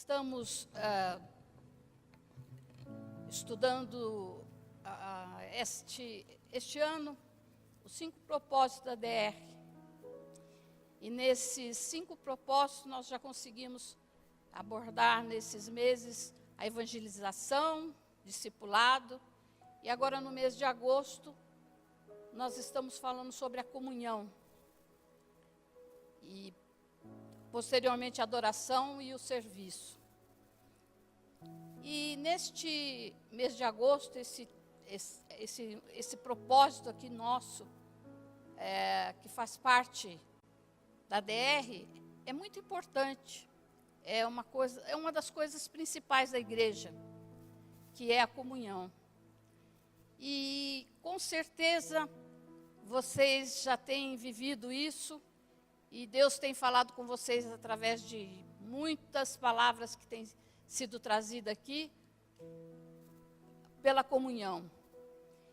estamos estudando este ano os 5 propósitos da DR. E nesses 5 propósitos nós já conseguimos abordar nesses meses a evangelização, discipulado, e agora no mês de agosto nós estamos falando sobre a comunhão. E posteriormente a adoração e o serviço. E neste mês de agosto, esse propósito aqui nosso, que faz parte da DR, é muito importante. É uma das coisas principais da igreja, que é a comunhão. E com certeza vocês já têm vivido isso, e Deus tem falado com vocês através de muitas palavras que têm sido trazidas aqui, pela comunhão.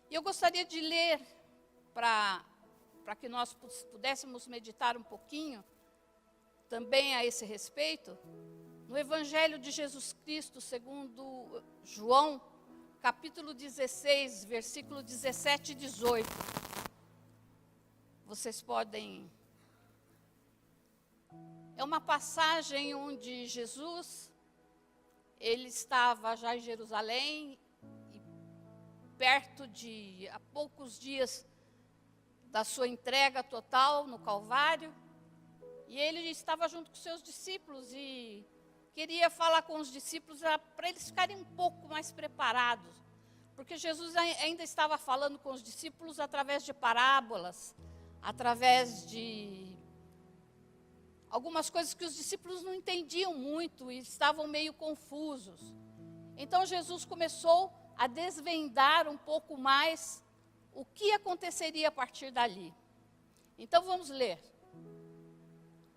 E eu gostaria de ler, para que nós pudéssemos meditar um pouquinho, também a esse respeito, no Evangelho de Jesus Cristo, segundo João, capítulo 16, versículo 17 e 18. Vocês podem... É uma passagem onde Jesus, ele estava já em Jerusalém, e a poucos dias da sua entrega total no Calvário, e ele estava junto com seus discípulos e queria falar com os discípulos para eles ficarem um pouco mais preparados, porque Jesus ainda estava falando com os discípulos através de parábolas, através de algumas coisas que os discípulos não entendiam muito e estavam meio confusos. Então Jesus começou a desvendar um pouco mais o que aconteceria a partir dali. Então vamos ler.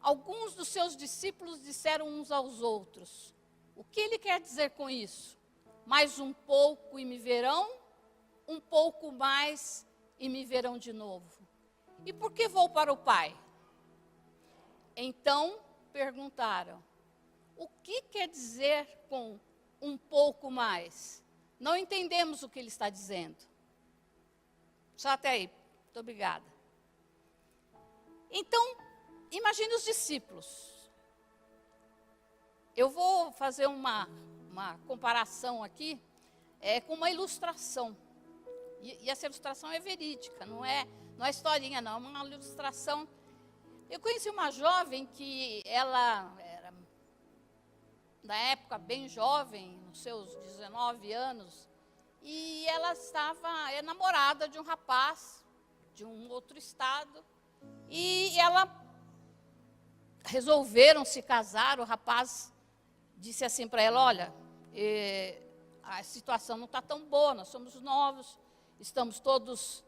Alguns dos seus discípulos disseram uns aos outros: o que ele quer dizer com isso? Mais um pouco e me verão, um pouco mais e me verão de novo. E por que vou para o Pai? Então perguntaram: o que quer dizer com um pouco mais? Não entendemos o que ele está dizendo. Só até aí. Muito obrigada. Então, imagine os discípulos. Eu vou fazer uma comparação aqui com uma ilustração. E essa ilustração é verídica, não é historinha não, é uma ilustração. Eu conheci uma jovem que ela era, na época, bem jovem, nos seus 19 anos, e ela é namorada de um rapaz de um outro estado, e resolveram se casar. O rapaz disse assim para ela: olha, a situação não está tão boa, nós somos novos, estamos todos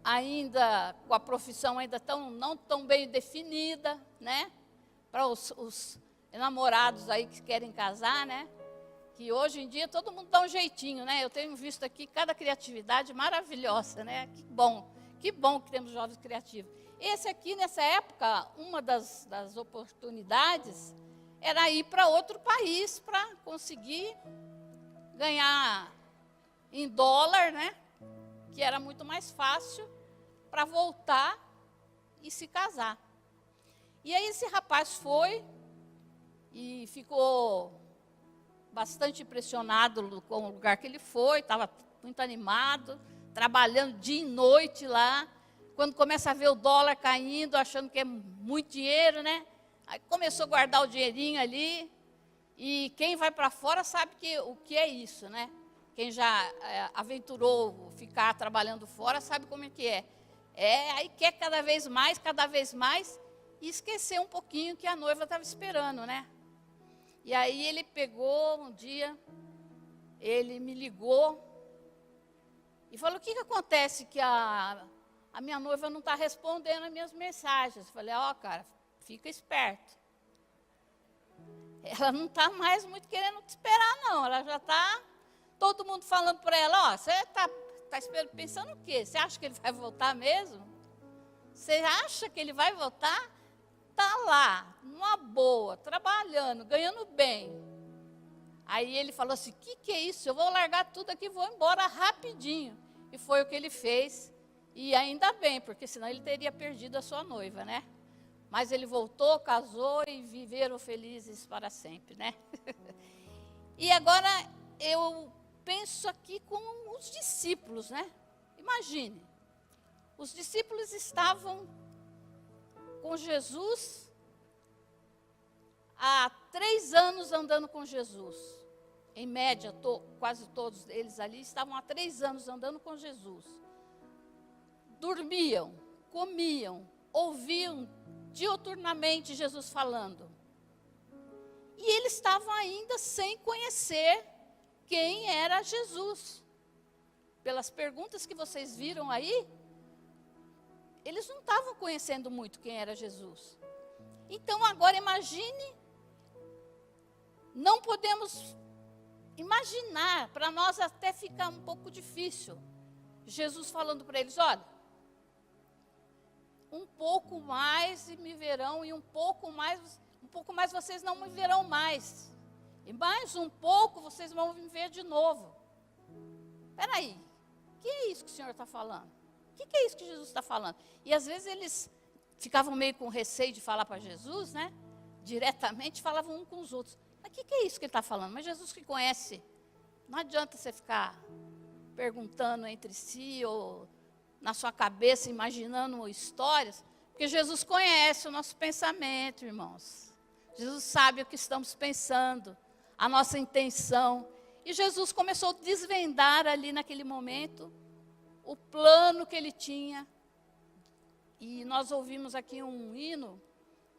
ainda com a profissão ainda não tão bem definida, né? Para os namorados aí que querem casar, né? Que hoje em dia todo mundo dá um jeitinho, né? Eu tenho visto aqui cada criatividade maravilhosa, né? Que bom que temos jovens criativos. Esse aqui, nessa época, uma das oportunidades era ir para outro país para conseguir ganhar em dólar, né? Que era muito mais fácil para voltar e se casar. E aí esse rapaz foi e ficou bastante impressionado com o lugar que ele foi, estava muito animado, trabalhando dia e noite lá. Quando começa a ver o dólar caindo, achando que é muito dinheiro, né? Aí começou a guardar o dinheirinho ali. E quem vai para fora sabe o que é isso, né? Quem já aventurou ficar trabalhando fora sabe como é que é. Aí quer cada vez mais, e esqueceu um pouquinho que a noiva estava esperando, né? E aí ele pegou um dia, ele me ligou e falou: o que acontece que a minha noiva não está respondendo as minhas mensagens? Eu falei: cara, fica esperto. Ela não está mais muito querendo te esperar, não. Ela já está, todo mundo falando para ela: você está pensando o quê? Você acha que ele vai voltar mesmo? Você acha que ele vai voltar? está lá, numa boa, trabalhando, ganhando bem. Aí ele falou assim, que é isso? Eu vou largar tudo aqui e vou embora rapidinho. E foi o que ele fez. E ainda bem, porque senão ele teria perdido a sua noiva, né? Mas ele voltou, casou e viveram felizes para sempre, né? E agora eu penso aqui com os discípulos, né? Imagine, os discípulos estavam com Jesus há 3 anos andando com Jesus. Em média, quase todos eles ali estavam há 3 anos andando com Jesus. Dormiam, comiam, ouviam diuturnamente Jesus falando. E eles estavam ainda sem conhecer quem era Jesus. Pelas perguntas que vocês viram aí, eles não estavam conhecendo muito quem era Jesus. Então agora imagine, não podemos imaginar, para nós até fica um pouco difícil, Jesus falando para eles, olha, um pouco mais e me verão, e um pouco mais vocês não me verão mais. E mais um pouco vocês vão me ver de novo. Espera aí, o que é isso que o Senhor está falando? O que é isso que Jesus está falando? E às vezes eles ficavam meio com receio de falar para Jesus, né? Diretamente, falavam um com os outros. Mas o que é isso que ele está falando? Mas Jesus que conhece, não adianta você ficar perguntando entre si ou na sua cabeça, imaginando histórias, porque Jesus conhece o nosso pensamento, irmãos. Jesus sabe o que estamos pensando, a nossa intenção. E Jesus começou a desvendar ali naquele momento o plano que ele tinha. E nós ouvimos aqui um hino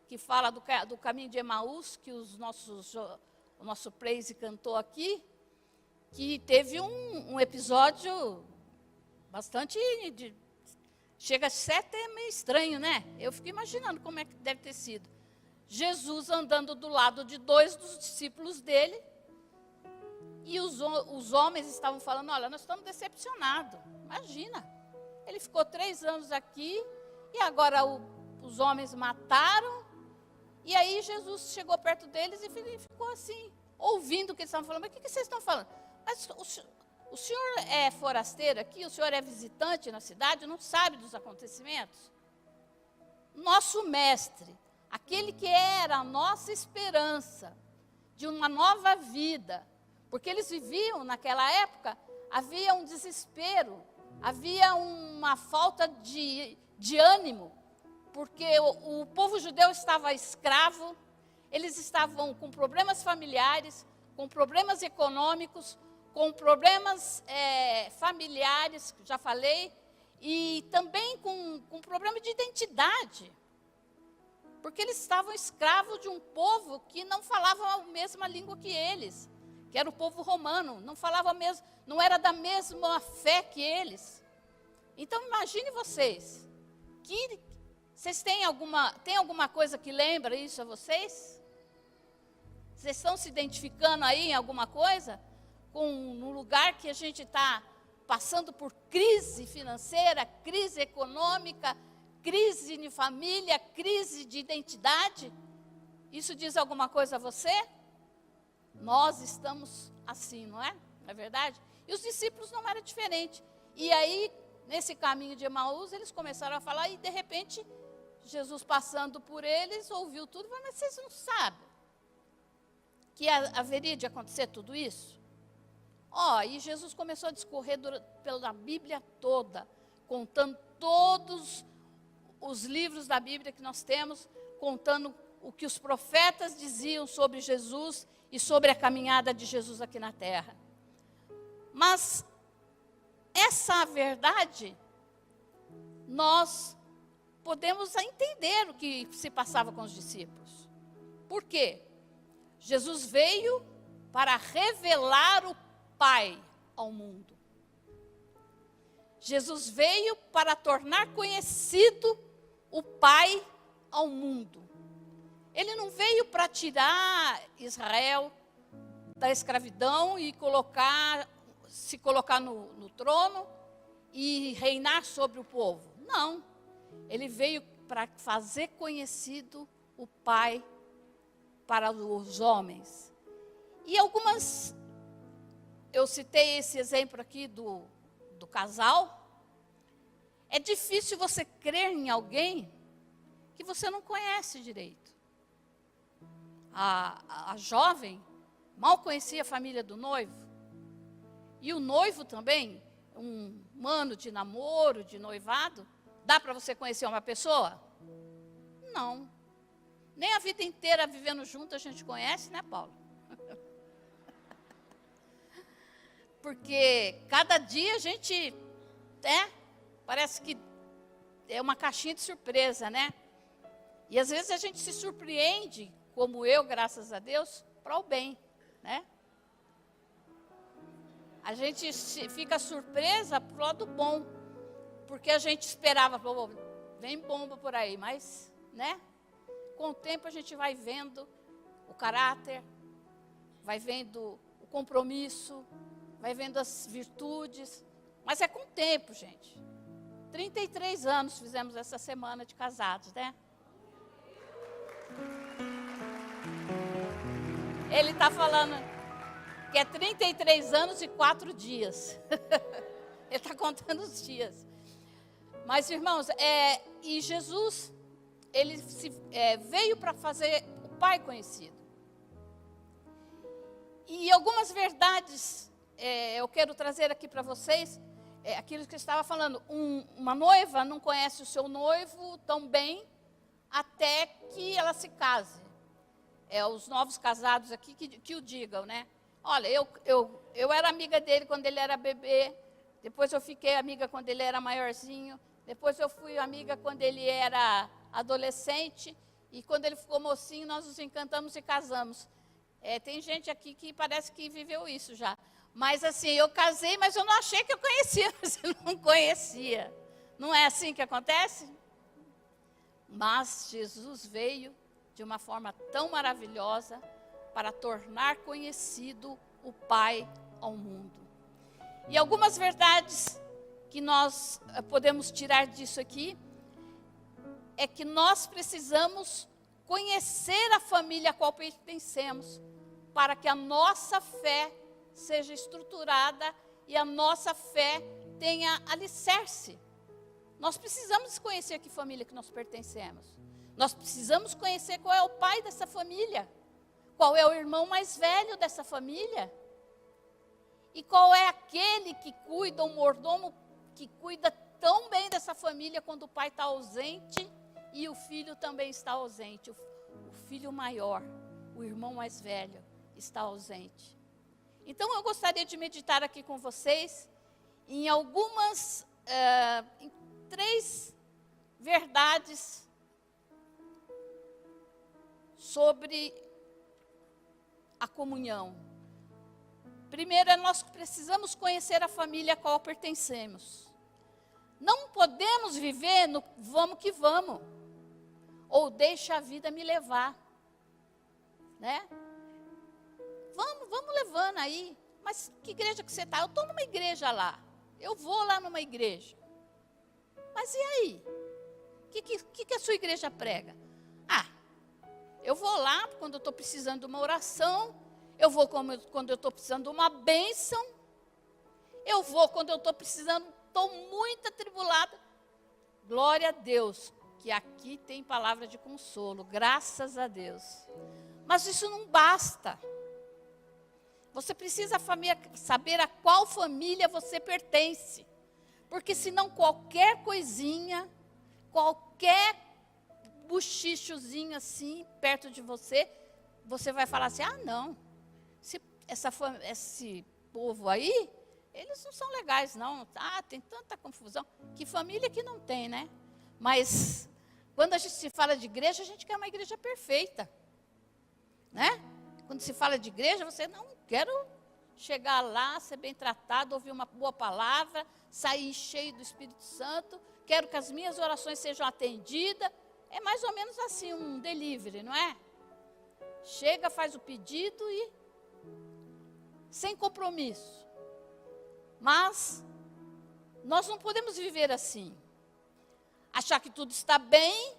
que fala do caminho de Emaús, que o nosso praise cantou aqui, que teve um episódio bastante, chega a ser até meio estranho, né? Eu fico imaginando como é que deve ter sido. Jesus andando do lado de 2 dos discípulos dele, e os homens estavam falando, olha, nós estamos decepcionados, imagina. Ele ficou 3 anos aqui, e agora os homens mataram, e aí Jesus chegou perto deles e ficou assim, ouvindo o que eles estavam falando. Mas o que vocês estão falando? Mas o senhor é forasteiro aqui? O senhor é visitante na cidade? Não sabe dos acontecimentos? Nosso mestre, aquele que era a nossa esperança de uma nova vida, porque eles viviam naquela época, havia um desespero, havia uma falta de ânimo, porque o povo judeu estava escravo, eles estavam com problemas familiares, com problemas econômicos, com problemas familiares, já falei, e também com problema de identidade, porque eles estavam escravos de um povo que não falava a mesma língua que eles, que era o povo romano, não era da mesma fé que eles. Então imagine vocês, vocês têm alguma coisa que lembra isso a vocês? Vocês estão se identificando aí em alguma coisa? No lugar que a gente está passando por crise financeira, crise econômica, crise de família, crise de identidade? Isso diz alguma coisa a você? Nós estamos assim, não é? Não é verdade? E os discípulos não era diferente. E aí, nesse caminho de Emaús, eles começaram a falar e, de repente, Jesus passando por eles, ouviu tudo e falou, mas vocês não sabem que haveria de acontecer tudo isso? E Jesus começou a discorrer pela Bíblia toda, contando todos os livros da Bíblia que nós temos, contando o que os profetas diziam sobre Jesus e sobre a caminhada de Jesus aqui na terra. Mas essa verdade, nós podemos entender o que se passava com os discípulos. Por quê? Jesus veio para revelar o Pai ao mundo. Jesus veio para tornar conhecido o Pai ao mundo. Ele não veio para tirar Israel da escravidão e se colocar no trono e reinar sobre o povo. Não. Ele veio para fazer conhecido o pai para os homens. E algumas, eu citei esse exemplo aqui do casal. É difícil você crer em alguém que você não conhece direito. A jovem mal conhecia a família do noivo. E o noivo também, um ano de namoro, de noivado, dá para você conhecer uma pessoa? Não. Nem a vida inteira vivendo junto a gente conhece, né, Paulo? Porque cada dia a gente, parece que é uma caixinha de surpresa, né? E às vezes a gente se surpreende, como eu, graças a Deus, para o bem, né? A gente fica surpresa pro lado bom, porque a gente esperava, vem bomba por aí, mas, né? Com o tempo a gente vai vendo o caráter, vai vendo o compromisso, vai vendo as virtudes, mas é com o tempo, gente. 33 anos fizemos essa semana de casados, né? Ele está falando que é 33 anos e 4 dias. Ele está contando os dias. Mas, irmãos, e Jesus, ele veio para fazer o Pai conhecido. E algumas verdades eu quero trazer aqui para vocês. Aquilo que eu estava falando, uma noiva não conhece o seu noivo tão bem até que ela se case. Os novos casados aqui que o digam, né? Olha, eu era amiga dele quando ele era bebê, depois eu fiquei amiga quando ele era maiorzinho, depois eu fui amiga quando ele era adolescente, e quando ele ficou mocinho, nós nos encantamos e casamos. Tem gente aqui que parece que viveu isso já. Mas assim, eu casei, mas eu não achei que eu conhecia, mas eu não conhecia. Não é assim que acontece? Mas Jesus veio de uma forma tão maravilhosa para tornar conhecido o Pai ao mundo. E algumas verdades que nós podemos tirar disso aqui é que nós precisamos conhecer a família a qual pertencemos para que a nossa fé seja estruturada e a nossa fé tenha alicerce. Nós precisamos conhecer a que família que nós pertencemos. Nós precisamos conhecer qual é o pai dessa família, qual é o irmão mais velho dessa família, e qual é aquele que cuida, o mordomo que cuida tão bem dessa família quando o pai está ausente e o filho também está ausente. O filho maior, o irmão mais velho, está ausente. Então eu gostaria de meditar aqui com vocês em algumas, em 3 verdades sobre a comunhão. Primeiro, nós precisamos conhecer a família a qual pertencemos. Não podemos viver no vamos que vamos, ou deixa a vida me levar, né? Vamos levando aí. Mas que igreja que você está? Eu estou numa igreja lá. Eu vou lá numa igreja. Mas e aí? O que a sua igreja prega? Eu vou lá quando eu estou precisando de uma oração. Eu vou quando eu estou precisando de uma bênção. Eu vou quando eu estou precisando, estou muito atribulada. Glória a Deus, que aqui tem palavra de consolo. Graças a Deus. Mas isso não basta. Você precisa saber a qual família você pertence. Porque senão qualquer coisinha, qualquer buchichozinho assim, perto de você, você vai falar assim, não, esse povo aí, eles não são legais não, tem tanta confusão. Que família que não tem, né? Mas, quando a gente se fala de igreja, a gente quer uma igreja perfeita, né? Quando se fala de igreja, você não quero chegar lá, ser bem tratado, ouvir uma boa palavra, sair cheio do Espírito Santo, quero que as minhas orações sejam atendidas. É mais ou menos assim, um delivery, não é? Chega, faz o pedido e sem compromisso. Mas nós não podemos viver assim. Achar que tudo está bem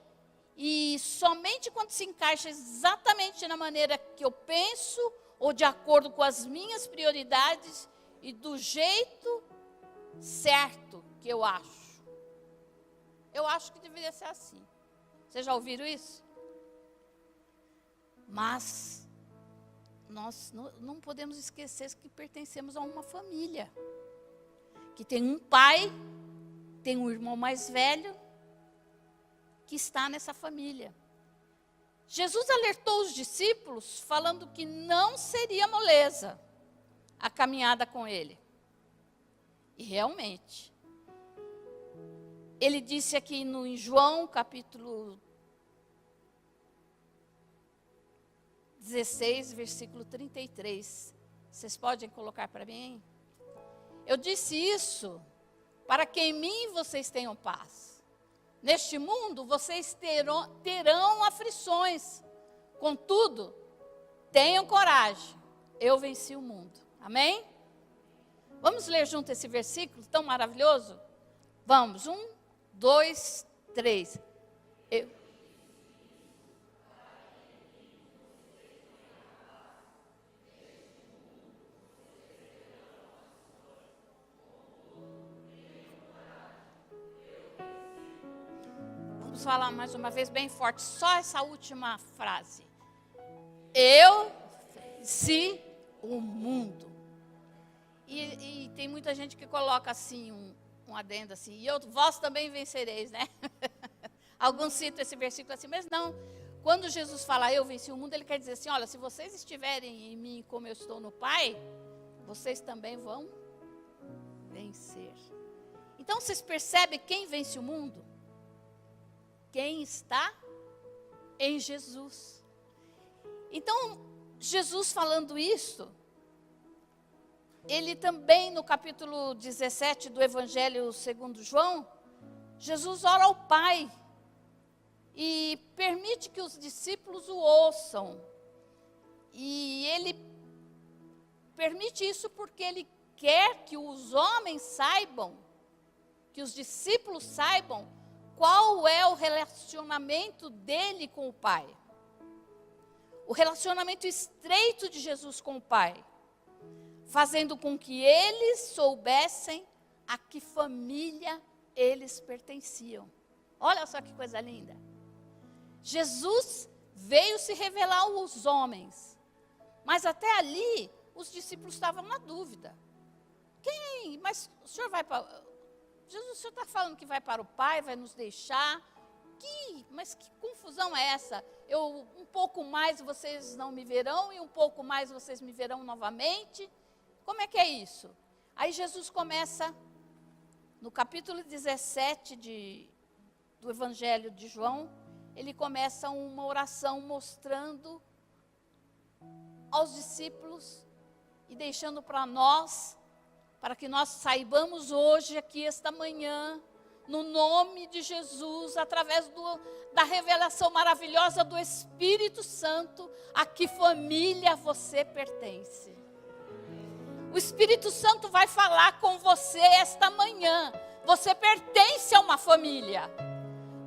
E somente quando se encaixa exatamente na maneira que eu penso, ou de acordo com as minhas prioridades, e do jeito certo que eu acho. Eu acho que deveria ser assim. Vocês já ouviram isso? Mas nós não podemos esquecer que pertencemos a uma família. Que tem um pai, tem um irmão mais velho, que está nessa família. Jesus alertou os discípulos, falando que não seria moleza a caminhada com ele. E realmente, ele disse aqui em João, capítulo 16, versículo 33. Vocês podem colocar para mim? Eu disse isso para que em mim vocês tenham paz. Neste mundo vocês terão aflições. Contudo, tenham coragem. Eu venci o mundo. Amém? Vamos ler junto esse versículo tão maravilhoso? Vamos, 1, 2, 3. Vamos falar mais uma vez bem forte, só essa última frase. Eu venci o mundo. E tem muita gente que coloca assim, um adendo assim, e vós também vencereis, né? Alguns citam esse versículo assim, mas não. Quando Jesus fala, eu venci o mundo, ele quer dizer assim, olha, se vocês estiverem em mim como eu estou no Pai, vocês também vão vencer. Então, vocês percebem quem vence o mundo? Quem está em Jesus. Então, Jesus falando isso, ele também no capítulo 17 do Evangelho segundo João, Jesus ora ao Pai e permite que os discípulos o ouçam. E ele permite isso porque ele quer que os homens saibam, que os discípulos saibam qual é o relacionamento dele com o Pai. O relacionamento estreito de Jesus com o Pai, fazendo com que eles soubessem a que família eles pertenciam. Olha só que coisa linda. Jesus veio se revelar aos homens, mas até ali os discípulos estavam na dúvida. Mas o senhor vai para... Jesus, o senhor está falando que vai para o Pai, vai nos deixar? Mas que confusão é essa? Um pouco mais vocês não me verão, e um pouco mais vocês me verão novamente. Como é que é isso? Aí Jesus começa, no capítulo 17 do Evangelho de João, ele começa uma oração mostrando aos discípulos e deixando para nós, para que nós saibamos hoje, aqui, esta manhã, no nome de Jesus, através da revelação maravilhosa do Espírito Santo, a que família você pertence. O Espírito Santo vai falar com você esta manhã. Você pertence a uma família.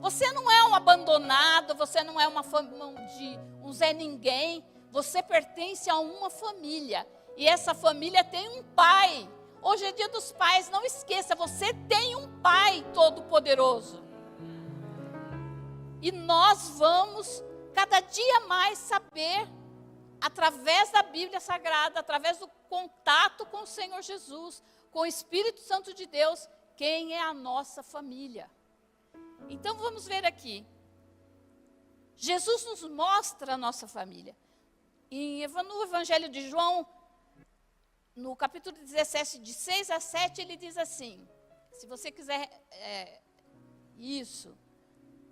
Você não é um abandonado, você não é um Zé Ninguém. Você pertence a uma família. E essa família tem um pai. Hoje é dia dos pais, não esqueça, você tem um pai todo-poderoso. E nós vamos cada dia mais saber, através da Bíblia Sagrada, através do contato com o Senhor Jesus, com o Espírito Santo de Deus, quem é a nossa família. Então vamos ver aqui. Jesus nos mostra a nossa família. No Evangelho de João, no capítulo 17, de 6 a 7, ele diz assim, se você quiser,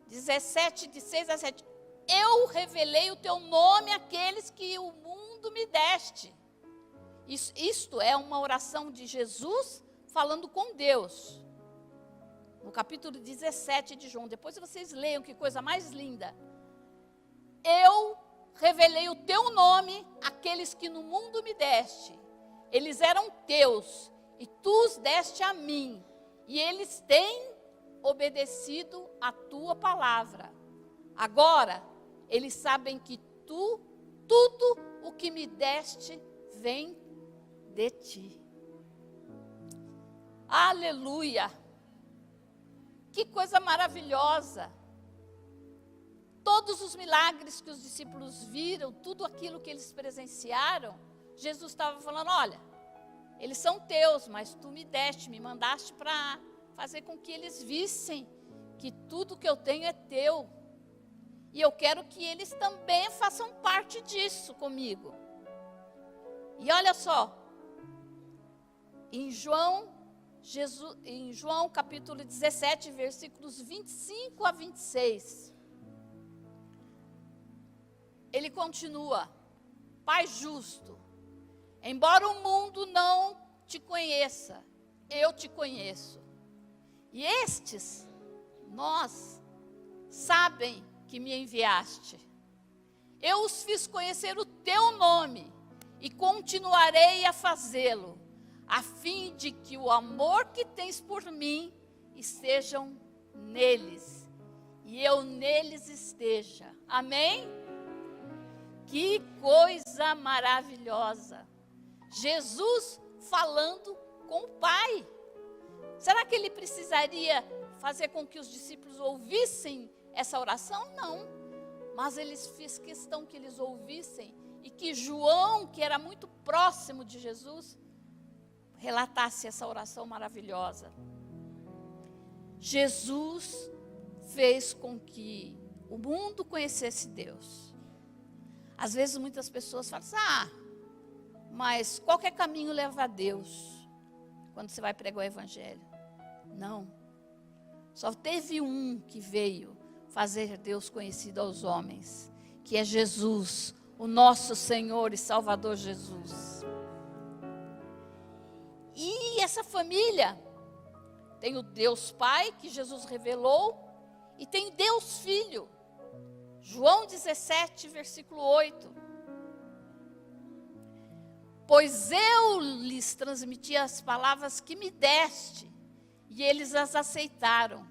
17, de 6 a 7, eu revelei o teu nome àqueles que o mundo me deste. Isto é uma oração de Jesus falando com Deus. No capítulo 17 de João, depois vocês leiam, que coisa mais linda. Eu revelei o teu nome àqueles que no mundo me deste. Eles eram teus, e tu os deste a mim, e eles têm obedecido a tua palavra. Agora, eles sabem que tudo o que me deste vem de ti. Aleluia! Que coisa maravilhosa! Todos os milagres que os discípulos viram, tudo aquilo que eles presenciaram, Jesus estava falando, olha, eles são teus, mas tu me deste, me mandaste para fazer com que eles vissem que tudo que eu tenho é teu. E eu quero que eles também façam parte disso comigo. E olha só, em João capítulo 17, versículos 25 a 26, ele continua, Pai justo, embora o mundo não te conheça, eu te conheço. E estes, nós, sabem que me enviaste. Eu os fiz conhecer o teu nome e continuarei a fazê-lo, a fim de que o amor que tens por mim estejam neles e eu neles esteja. Amém? Que coisa maravilhosa! Jesus falando com o Pai. Será que ele precisaria fazer com que os discípulos ouvissem essa oração? Não. Mas ele fez questão que eles ouvissem e que João, que era muito próximo de Jesus, relatasse essa oração maravilhosa. Jesus fez com que o mundo conhecesse Deus. Às vezes muitas pessoas falam assim, mas qualquer caminho leva a Deus, quando você vai pregar o evangelho. Não. Só teve um que veio fazer Deus conhecido aos homens, que é Jesus, o nosso Senhor e Salvador Jesus. E essa família tem o Deus Pai, que Jesus revelou, e tem o Deus Filho. João 17, versículo 8. Pois eu lhes transmiti as palavras que me deste, e eles as aceitaram.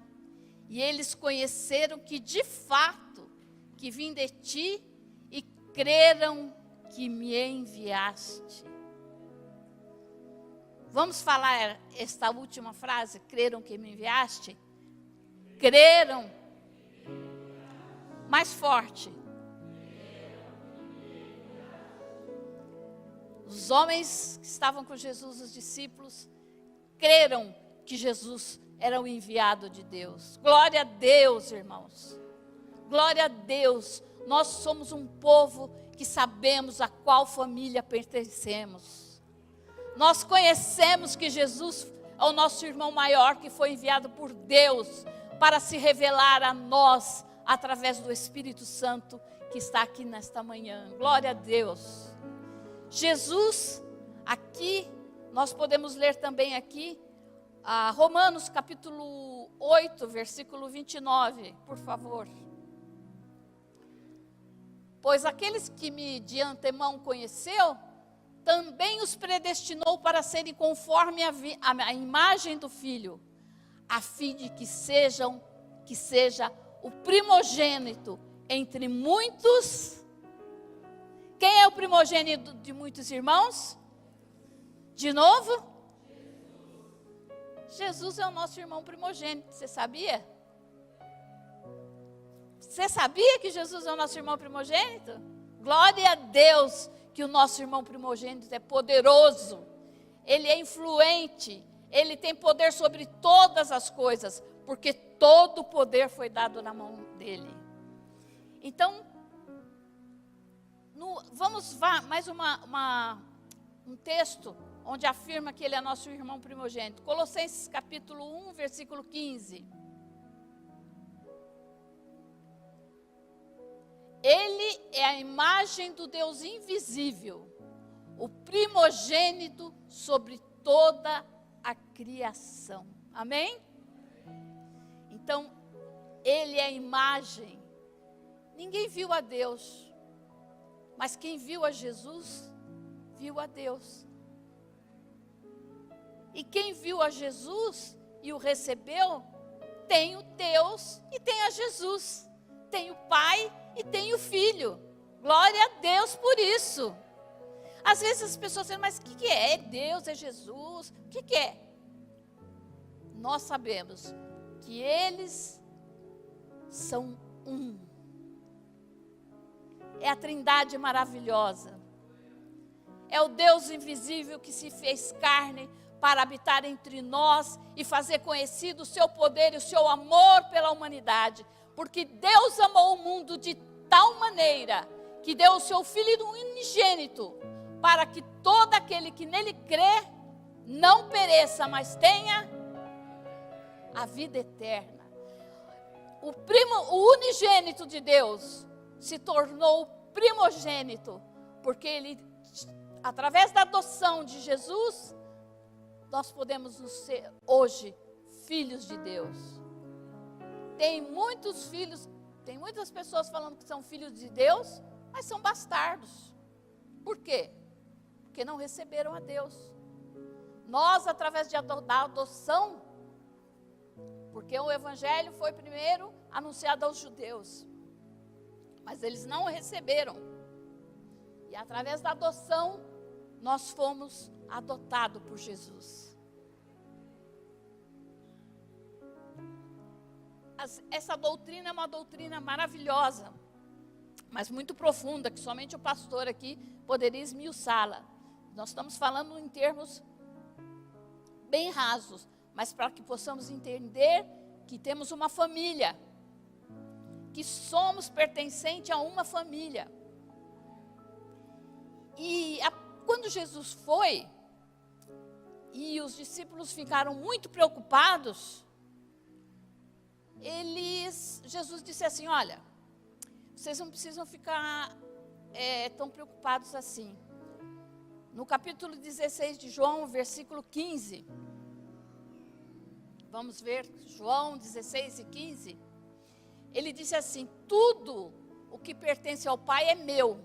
E eles conheceram que de fato, que vim de ti, e creram que me enviaste. Vamos falar esta última frase, creram que me enviaste? Creram. Mais forte. Os homens que estavam com Jesus, os discípulos, creram que Jesus era o enviado de Deus. Glória a Deus, irmãos. Glória a Deus. Nós somos um povo que sabemos a qual família pertencemos. Nós conhecemos que Jesus é o nosso irmão maior que foi enviado por Deus para se revelar a nós através do Espírito Santo que está aqui nesta manhã. Glória a Deus. Jesus, aqui, nós podemos ler também aqui, Romanos capítulo 8, versículo 29, por favor. Pois aqueles que me de antemão conheceu, também os predestinou para serem conforme a imagem do Filho, a fim de que seja o primogênito entre muitos. Quem é o primogênito de muitos irmãos? De novo? Jesus é o nosso irmão primogênito, você sabia? Você sabia que Jesus é o nosso irmão primogênito? Glória a Deus que o nosso irmão primogênito é poderoso, ele é influente, ele tem poder sobre todas as coisas, porque todo o poder foi dado na mão dele. Então, vamos mais um texto onde afirma que ele é nosso irmão primogênito. Colossenses capítulo 1, versículo 15. Ele é a imagem do Deus invisível, o primogênito sobre toda a criação. Amém? Então, ele é a imagem. Ninguém viu a Deus, mas quem viu a Jesus, viu a Deus. E quem viu a Jesus e o recebeu, tem o Deus e tem a Jesus. tem o Pai e tem o Filho. Glória a Deus por isso. Às vezes as pessoas dizem, mas o que é? É Deus, é Jesus? O que é? Nós sabemos que eles são um. É a Trindade maravilhosa. É o Deus invisível que se fez carne para habitar entre nós e fazer conhecido o seu poder e o seu amor pela humanidade. Porque Deus amou o mundo de tal maneira que deu o seu Filho unigênito, para que todo aquele que nele crê não pereça, mas tenha a vida eterna. O unigênito de Deus se tornou o primogênito, porque ele, através da adoção de Jesus, nós podemos ser hoje filhos de Deus. Tem muitos filhos, tem muitas pessoas falando que são filhos de Deus, mas são bastardos. Por quê? Porque não receberam a Deus. Nós, através da adoção, porque o Evangelho foi primeiro anunciado aos judeus, mas eles não o receberam. E através da adoção, nós fomos adotados por Jesus. Essa doutrina é uma doutrina maravilhosa, mas muito profunda, que somente o pastor aqui poderia esmiuçá-la. Nós estamos falando em termos bem rasos, mas para que possamos entender que temos uma família, que somos pertencentes a uma família. E quando Jesus foi, e os discípulos ficaram muito preocupados, Jesus disse assim, olha, vocês não precisam ficar tão preocupados assim. No capítulo 16 de João, versículo 15, vamos ver, João 16 e 15, ele disse assim, tudo o que pertence ao Pai é meu,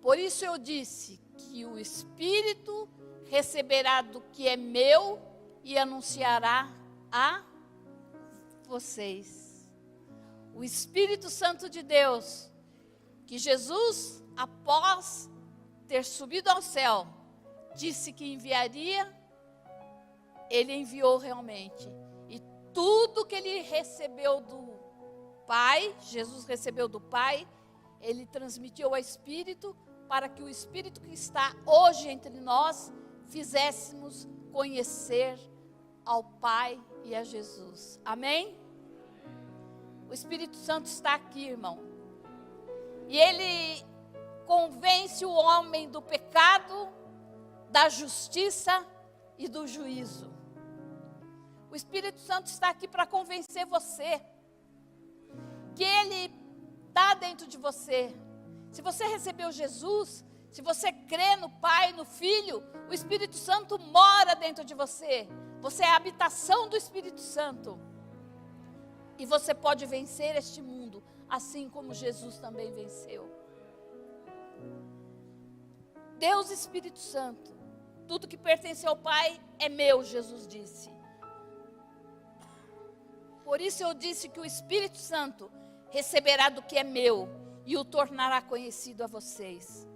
por isso eu disse que o Espírito receberá do que é meu e anunciará a vocês. O Espírito Santo de Deus, que Jesus, após ter subido ao céu, disse que enviaria, ele enviou realmente. E tudo que ele recebeu do Pai, Jesus recebeu do Pai, ele transmitiu ao Espírito, para que o Espírito que está hoje entre nós, fizéssemos conhecer ao Pai e a Jesus. Amém? O Espírito Santo está aqui, irmão. E ele convence o homem do pecado, da justiça e do juízo. O Espírito Santo está aqui para convencer você que ele está dentro de você. Se você recebeu Jesus, se você crê no Pai, no Filho, o Espírito Santo mora dentro de você. Você é a habitação do Espírito Santo. E você pode vencer este mundo, assim como Jesus também venceu. Deus Espírito Santo, tudo que pertence ao Pai é meu, Jesus disse. Por isso eu disse que o Espírito Santo receberá do que é meu e o tornará conhecido a vocês.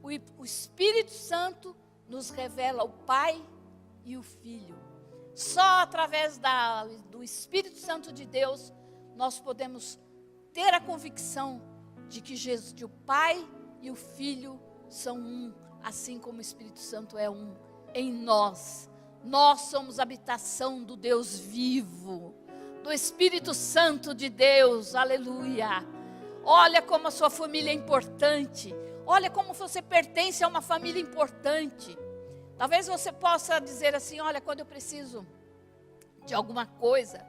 O Espírito Santo nos revela o Pai e o Filho. Só através do Espírito Santo de Deus, nós podemos ter a convicção de que o Pai e o Filho são um, assim como o Espírito Santo é um em nós. Nós somos habitação do Deus vivo, do Espírito Santo de Deus, aleluia. Olha como a sua família é importante, olha como você pertence a uma família importante. Talvez você possa dizer assim, olha, quando eu preciso de alguma coisa,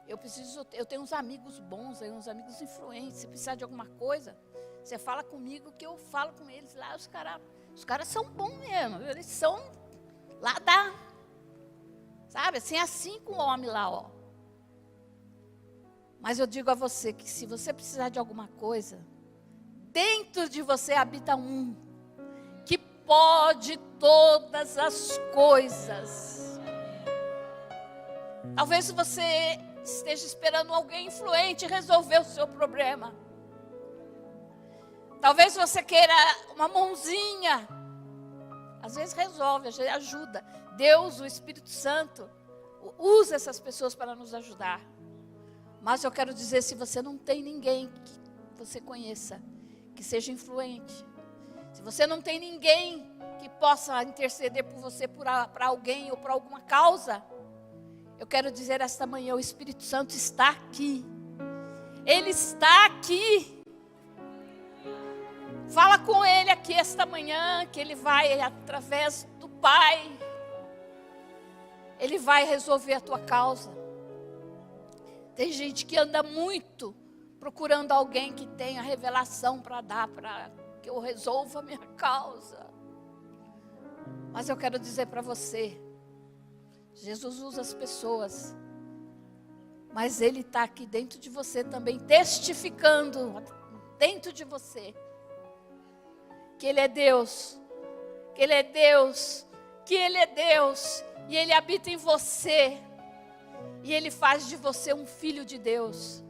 eu tenho uns amigos bons, uns amigos influentes, se precisar de alguma coisa, você fala comigo que eu falo com eles lá, os caras são bons mesmo, eles são lá sabe, assim com o homem lá, ó. Mas eu digo a você que se você precisar de alguma coisa, dentro de você habita um, que pode todas as coisas. Talvez você esteja esperando alguém influente resolver o seu problema. Talvez você queira uma mãozinha. Às vezes resolve, às vezes ajuda. Deus, o Espírito Santo, usa essas pessoas para nos ajudar. Mas eu quero dizer, se você não tem ninguém que você conheça, que seja influente, se você não tem ninguém que possa interceder por você, para alguém ou para alguma causa, eu quero dizer esta manhã, o Espírito Santo está aqui. Ele está aqui. Fala com Ele aqui esta manhã, que Ele vai, através do Pai, Ele vai resolver a tua causa. Tem gente que anda muito procurando alguém que tenha revelação para dar, para que eu resolva a minha causa. Mas eu quero dizer para você, Jesus usa as pessoas, mas Ele está aqui dentro de você também, testificando dentro de você, que Ele é Deus, que Ele é Deus, que Ele é Deus, e Ele habita em você, e Ele faz de você um filho de Deus.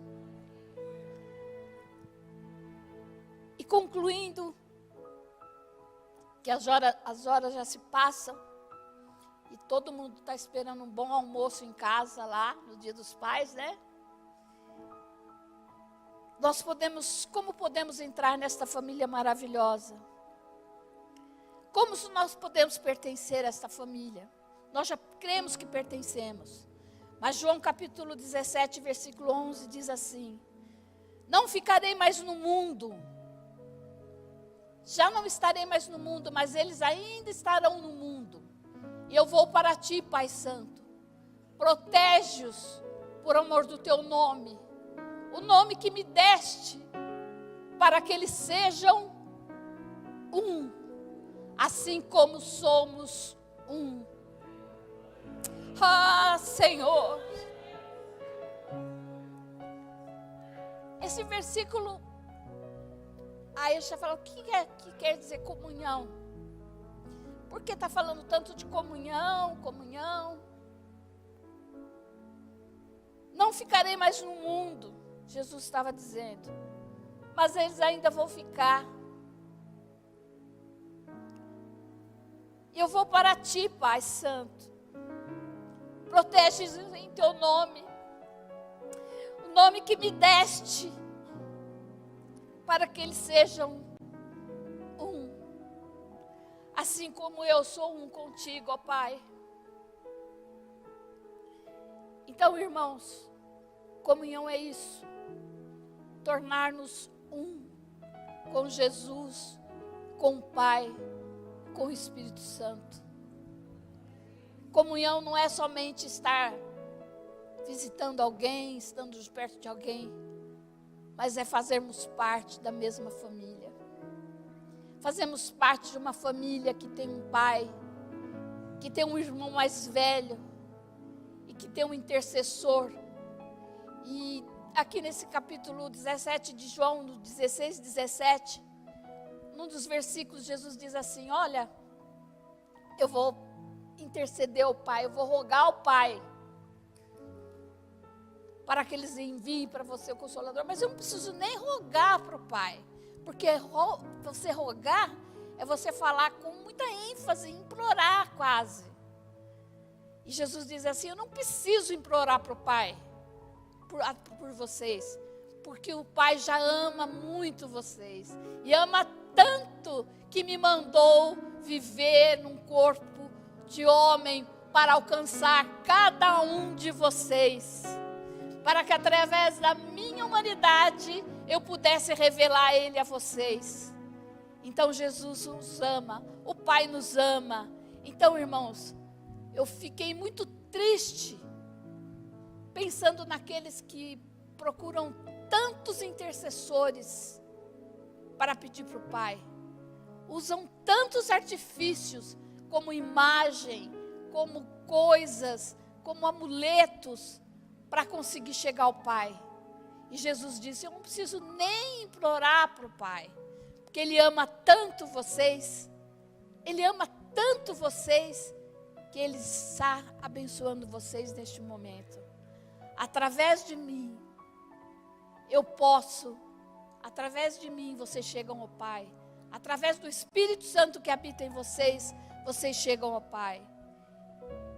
E concluindo, que as horas já se passam, e todo mundo está esperando um bom almoço em casa lá, no Dia dos Pais, né? Como podemos entrar nesta família maravilhosa? Como nós podemos pertencer a esta família? Nós já cremos que pertencemos. Mas João capítulo 17, versículo 11 diz assim: não ficarei mais no mundo. Já não estarei mais no mundo, mas eles ainda estarão no mundo. E eu vou para ti, Pai Santo. Protege-os por amor do teu nome. O nome que me deste, para que eles sejam um, assim como somos um. Ah, Senhor. Esse versículo, aí já fala, o que quer dizer comunhão? Por que está falando tanto de comunhão? Não ficarei mais no mundo, Jesus estava dizendo, mas eles ainda vão ficar. E eu vou para ti, Pai Santo. Protege-os em teu nome, o nome que me deste, para que eles sejam um, assim como eu sou um contigo, ó Pai. Então, irmãos, comunhão é isso, tornar-nos um com Jesus, com o Pai, com o Espírito Santo. Comunhão não é somente estar visitando alguém, estando perto de alguém, mas é fazermos parte da mesma família. Fazemos parte de uma família que tem um pai, que tem um irmão mais velho e que tem um intercessor. E aqui nesse capítulo 17 de João, no 16, 17, num dos versículos, Jesus diz assim: olha, eu vou interceder ao Pai, eu vou rogar ao Pai para que eles enviem para você o Consolador, mas eu não preciso nem rogar para o Pai, porque você rogar é você falar com muita ênfase, implorar quase. E Jesus diz assim: eu não preciso implorar para o Pai por vocês, porque o Pai já ama muito vocês, e ama tanto que me mandou viver num corpo de homem para alcançar cada um de vocês, para que através da minha humanidade eu pudesse revelar Ele a vocês. Então Jesus nos ama, o Pai nos ama. Então, irmãos, eu fiquei muito triste pensando naqueles que procuram tantos intercessores para pedir para o Pai, usam tantos artifícios, como imagem, como coisas, como amuletos, para conseguir chegar ao Pai. E Jesus disse: eu não preciso nem implorar para o Pai, porque Ele ama tanto vocês, Ele ama tanto vocês, que Ele está abençoando vocês neste momento. através de mim, eu posso, através de mim vocês chegam ao Pai. Através do Espírito Santo que habita em vocês, vocês chegam ao Pai.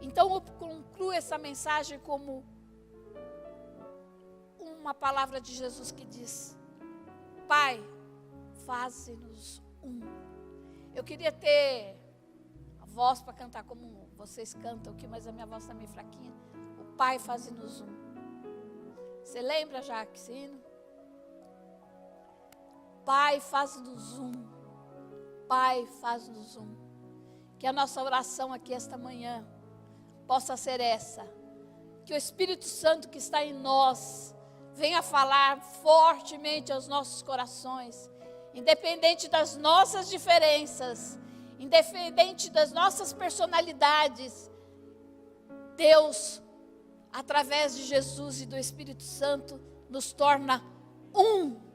Então eu concluo essa mensagem como uma palavra de Jesus que diz: Pai, faze-nos um. Eu queria ter a voz para cantar como vocês cantam aqui, mas a minha voz está meio fraquinha. O Pai, faze-nos um. Você lembra, Jaque, esse hino? Pai, faz-nos um. Pai, faz-nos um. Que a nossa oração aqui esta manhã possa ser essa. Que o Espírito Santo que está em nós venha falar fortemente aos nossos corações. Independente das nossas diferenças, independente das nossas personalidades, Deus, através de Jesus e do Espírito Santo, nos torna um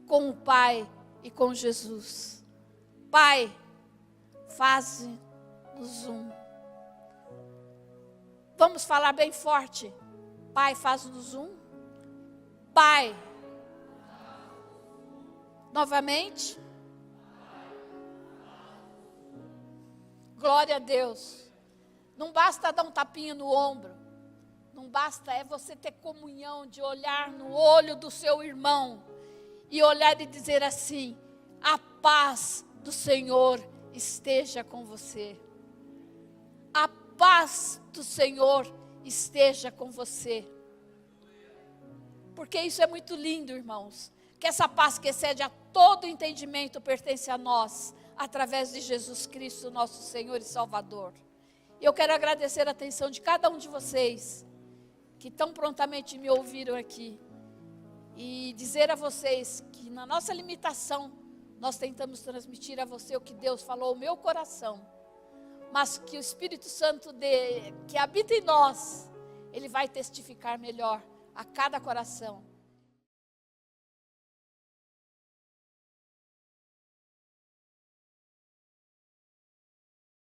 com o Pai e com Jesus. Pai, faze-nos um. Vamos falar bem forte. Pai, faz-nos um. Pai. Novamente. Glória a Deus. Não basta dar um tapinha no ombro. Não basta, é você ter comunhão de olhar no olho do seu irmão e olhar e dizer assim: a paz do Senhor esteja com você. A paz do Senhor esteja com você. Porque isso é muito lindo, irmãos. Que essa paz que excede a todo entendimento pertence a nós, através de Jesus Cristo, nosso Senhor e Salvador. E eu quero agradecer a atenção de cada um de vocês, que tão prontamente me ouviram aqui. E dizer a vocês que na nossa limitação, nós tentamos transmitir a você o que Deus falou ao meu coração. Mas que o Espírito Santo que habita em nós, Ele vai testificar melhor a cada coração.